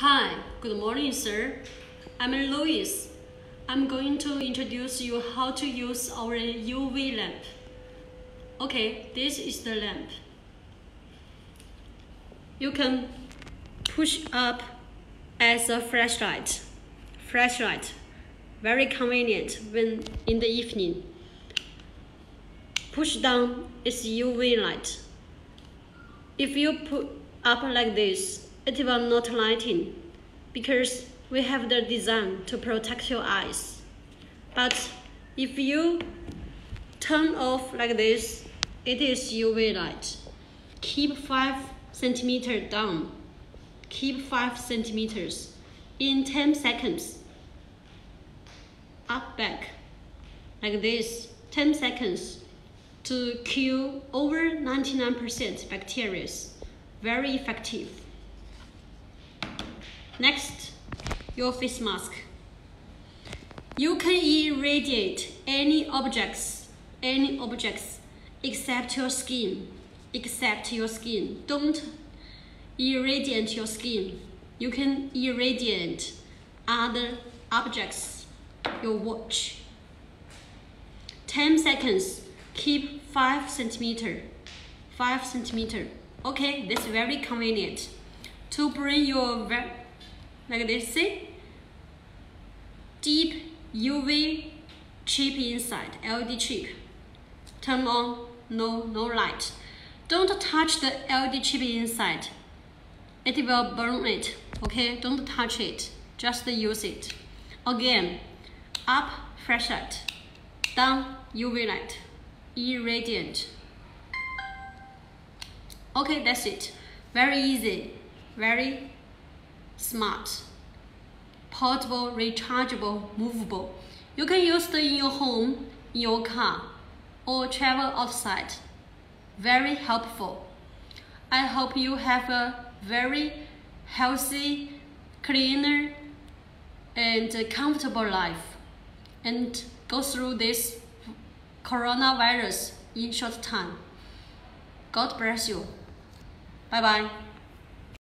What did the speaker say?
Hi, good morning, sir. I'm Louis. I'm going to introduce you how to use our UV lamp. Okay, this is the lamp. You can push up as a flashlight. Very convenient when in the evening. Push down is UV light. If you put up like this, it will not lighting because we have the design to protect your eyes. But if you turn off like this, it is UV light. Keep 5 centimeters down. Keep 5 centimeters in 10 seconds. Up back like this, 10 seconds to kill over 99% bacteria. Very effective. Next, your face mask. You can irradiate any objects except your skin. Don't irradiate your skin. You can irradiate other objects, your watch. 10 seconds, keep 5 centimeters. Okay, this is very convenient. To bring your, like this, see? Deep UV chip inside, LED chip. Turn on, no light. Don't touch the LED chip inside. It will burn it, okay? Don't touch it, just use it. Again, up flashlight, down UV light, irradiant. Okay, that's it. Very easy, very smart. Portable, rechargeable, movable. You can use it in your home, in your car, or travel outside. Very helpful. I hope you have a very healthy, cleaner, and comfortable life, and go through this coronavirus in short time. God bless you. Bye-bye.